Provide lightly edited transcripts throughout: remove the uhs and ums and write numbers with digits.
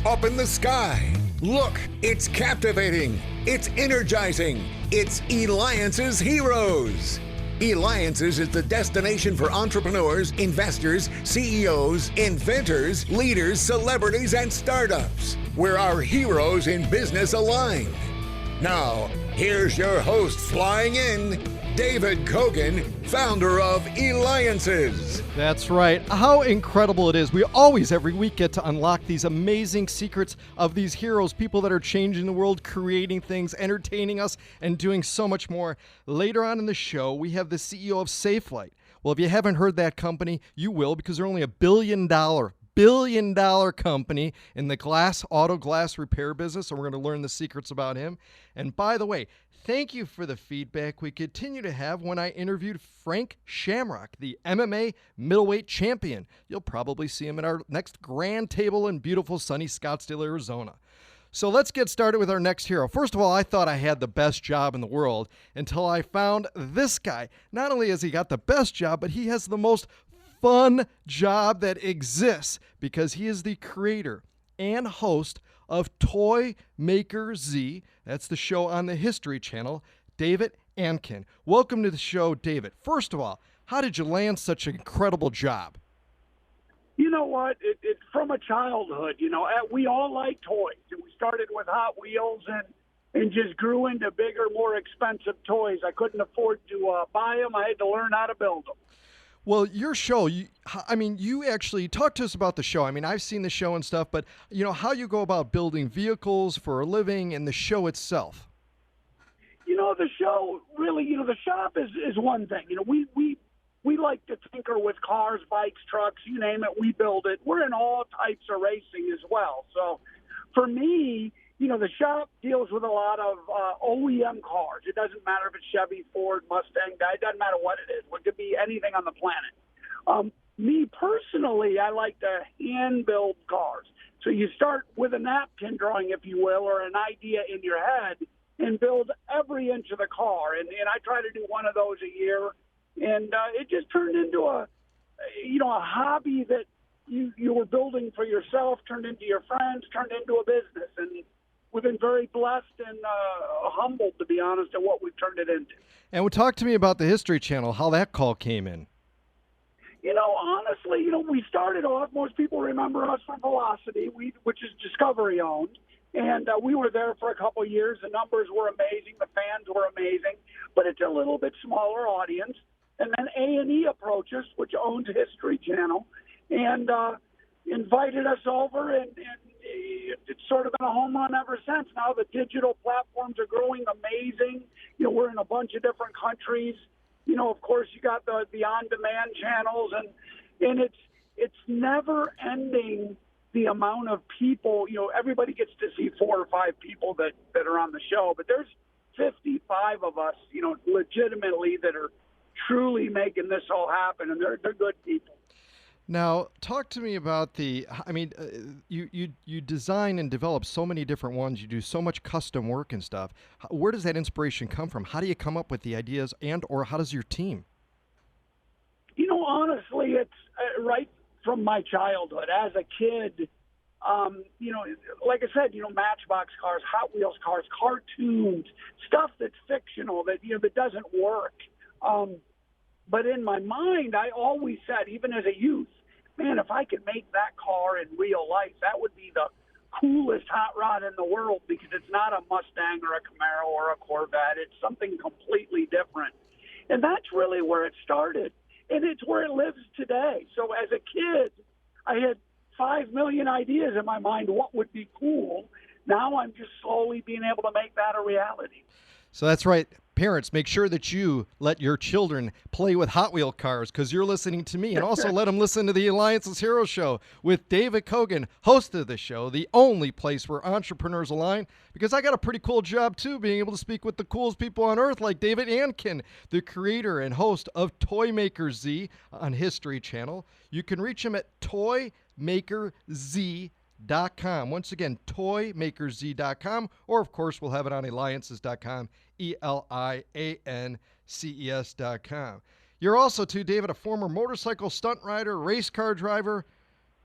up in the sky. Look, it's captivating. It's energizing. It's Eliances Heroes. Eliances is the destination for entrepreneurs, investors, CEOs, inventors, leaders, celebrities, and startups, where our heroes in business align. Now, here's your host flying in, David Kogan, founder of Eliances. That's right. How incredible it is. We always, every week, get to unlock these amazing secrets of these heroes, people that are changing the world, creating things, entertaining us, and doing so much more. Later on in the show, we have the CEO of Safelite. Well, if you haven't heard that company, you will, because they're only a billion dollar company in the auto glass repair business, and we're going to learn the secrets about him. And by the way, thank you for the feedback we continue to have when I interviewed Frank Shamrock, the MMA middleweight champion. You'll probably see him at our next grand table in beautiful sunny Scottsdale, Arizona. So let's get started with our next hero. First of all, I thought I had the best job in the world until I found this guy. Not only has he got the best job, but he has the most fun job that exists because he is the creator and host of Toymakerz. That's the show on the History Channel. David Ankin. Welcome to the show, David. First of all, how did you land such an incredible job? You know what? It's from a childhood. We all like toys. We started with Hot Wheels and just grew into bigger, more expensive toys. I couldn't afford to buy them. I had to learn how to build them. Well, your show, you actually talk to us about the show. I mean, I've seen the show and stuff, but how you go about building vehicles for a living and the show itself. The show really, the shop is one thing. We like to tinker with cars, bikes, trucks, you name it, we build it. We're in all types of racing as well. So for me, the shop deals with a lot of OEM cars. It doesn't matter if it's Chevy, Ford, Mustang. It doesn't matter what it is. It could be anything on the planet. Me personally, I like to hand build cars. So you start with a napkin drawing, if you will, or an idea in your head and build every inch of the car. And I try to do one of those a year. And it just turned into a hobby that you were building for yourself, turned into your friends, turned into a business. And we've been very blessed and humbled, to be honest, at what we've turned it into. And talk to me about the History Channel, how that call came in. Honestly, we started off, most people remember us from Velocity, which is Discovery owned. And we were there for a couple of years. The numbers were amazing. The fans were amazing. But it's a little bit smaller audience. And then A&E approached us, which owns History Channel, and invited us over, and it's sort of been a home run ever since. Now the digital platforms are growing amazing. We're in a bunch of different countries. Of course, you got the on-demand channels, and it's never ending the amount of people. Everybody gets to see 4 or 5 people that are on the show, but there's 55 of us, legitimately that are truly making this all happen, and they're good people. Now, talk to me about you design and develop so many different ones. You do so much custom work and stuff. Where does that inspiration come from? How do you come up with the ideas, or how does your team? Honestly, it's right from my childhood. As a kid, like I said, Matchbox cars, Hot Wheels cars, cartoons, stuff that's fictional, that doesn't work. But in my mind, I always said, even as a youth, man, if I could make that car in real life, that would be the coolest hot rod in the world, because it's not a Mustang or a Camaro or a Corvette. It's something completely different. And that's really where it started. And it's where it lives today. So as a kid, I had 5 million ideas in my mind what would be cool. Now I'm just slowly being able to make that a reality. So that's right. Parents, make sure that you let your children play with Hot Wheel cars, because you're listening to me, and also let them listen to the Eliances Hero Show with David Kogan, host of the show, the only place where entrepreneurs align, because I got a pretty cool job, too, being able to speak with the coolest people on earth like David Ankin, the creator and host of Toymakerz on History Channel. You can reach him at Toymakerz.com. Once again, Toymakerz.com, or, of course, we'll have it on Eliances.com. Eliances.com. You're also, too, David, a former motorcycle stunt rider, race car driver.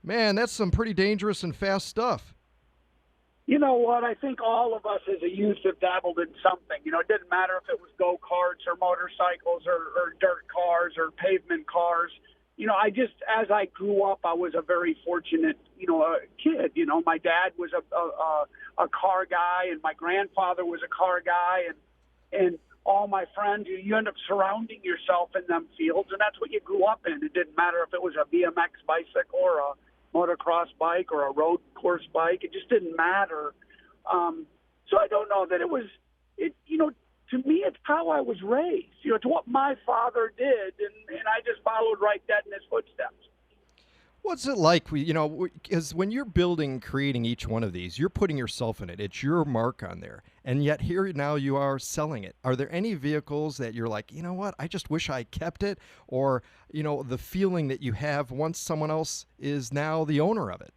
Man, that's some pretty dangerous and fast stuff. You know what? I think all of us as a youth have dabbled in something. It didn't matter if it was go-karts or motorcycles or dirt cars or pavement cars. As I grew up, I was a very fortunate, kid. My dad was a car guy, and my grandfather was a car guy, and all my friends, you end up surrounding yourself in them fields, and that's what you grew up in. It didn't matter if it was a BMX bicycle or a motocross bike or a road course bike. It just didn't matter. So I don't know that it was, to me, it's how I was raised. It's what my father did, and I just followed right dead in his footsteps. What's it like? Because when you're creating each one of these, you're putting yourself in it. It's your mark on there. And yet here now you are selling it. Are there any vehicles that you're like, you know what, I just wish I kept it? Or, the feeling that you have once someone else is now the owner of it?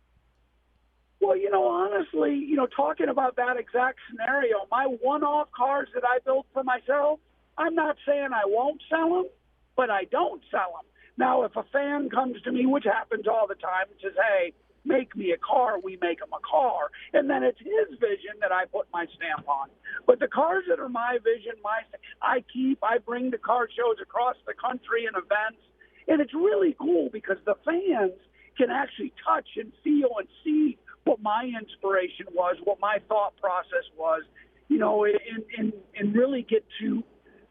Well, honestly, talking about that exact scenario, my one-off cars that I built for myself, I'm not saying I won't sell them, but I don't sell them. Now, if a fan comes to me, which happens all the time, and says, hey, make me a car, we make them a car. And then it's his vision that I put my stamp on. But the cars that are my vision, I bring to car shows across the country and events. And it's really cool because the fans can actually touch and feel and see what my inspiration was, what my thought process was, and really get to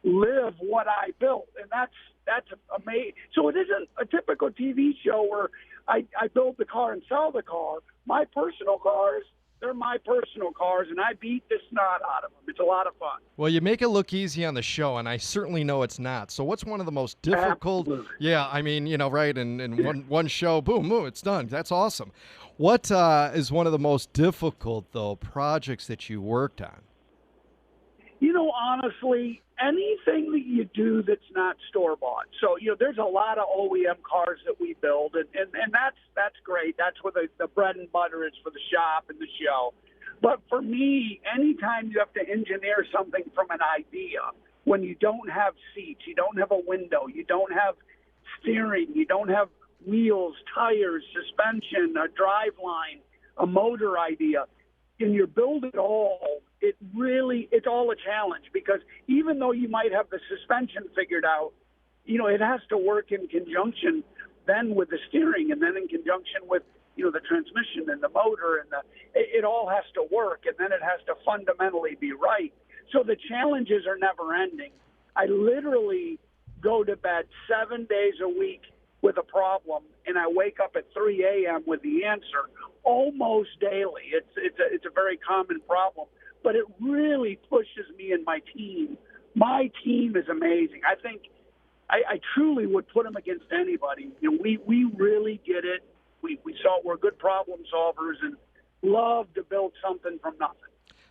live what I built. And that's amazing. So it isn't a typical TV show where I build the car and sell the car. My personal cars, they're my personal cars, and I beat the snot out of them. It's a lot of fun. Well, you make it look easy on the show, and I certainly know it's not. So what's one of the most difficult? Absolutely. Yeah, I mean, right, in one show, boom, it's done. That's awesome. What is one of the most difficult, though, projects that you worked on? Honestly, anything that you do that's not store-bought. So, there's a lot of OEM cars that we build, and that's great. That's where the bread and butter is for the shop and the show. But for me, anytime you have to engineer something from an idea, when you don't have seats, you don't have a window, you don't have steering, you don't have wheels, tires, suspension, a drive line, a motor idea, and you build it all, it's all a challenge, because even though you might have the suspension figured out, it has to work in conjunction then with the steering, and then in conjunction with, the transmission and the motor, and it all has to work, and then it has to fundamentally be right. So the challenges are never ending. I literally go to bed 7 days a week with a problem, and I wake up at 3 a.m. with the answer almost daily. It's a very common problem, but it really pushes me and my team. My team is amazing. I think I truly would put them against anybody. We really get it. We're good problem solvers and love to build something from nothing.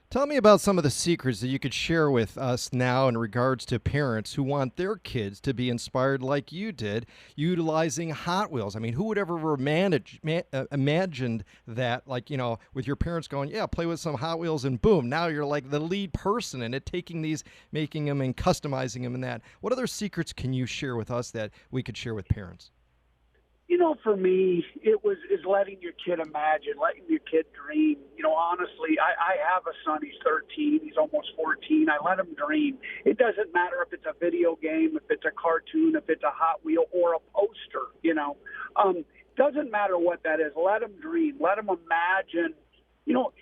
Tell me about some of the secrets that you could share with us now in regards to parents who want their kids to be inspired like you did, utilizing Hot Wheels. I mean, who would ever imagined that, with your parents going, yeah, play with some Hot Wheels, and boom, now you're like the lead person in it, taking these, making them and customizing them and that. What other secrets can you share with us that we could share with parents? For me, is letting your kid imagine, letting your kid dream. Honestly, I have a son. He's 13. He's almost 14. I let him dream. It doesn't matter if it's a video game, if it's a cartoon, if it's a Hot Wheel or a poster. Doesn't matter what that is. Let him dream. Let him imagine.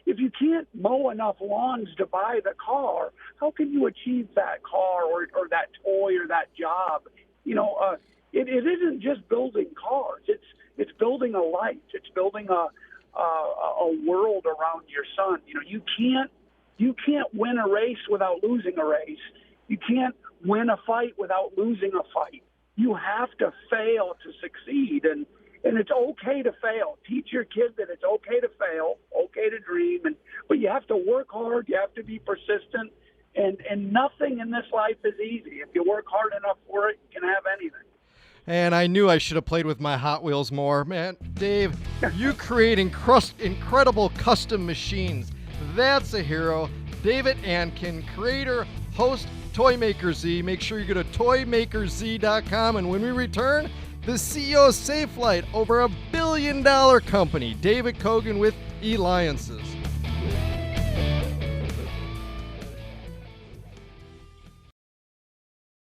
If you can't mow enough lawns to buy the car, how can you achieve that car or that toy or that job? It isn't just building cars. It's building a life. It's building a world around your son. You can't win a race without losing a race. You can't win a fight without losing a fight. You have to fail to succeed, and it's okay to fail. Teach your kid that it's okay to fail, okay to dream, but you have to work hard. You have to be persistent, and nothing in this life is easy. If you work hard enough for it, you can have anything. And I knew I should have played with my Hot Wheels more. Man, Dave, you create incredible custom machines. That's a hero. David Ankin, creator, host, Toymakerz. Make sure you go to Toymakerz.com. And when we return, the CEO of Safelite, over $1 billion company, David Kogan with Eliances.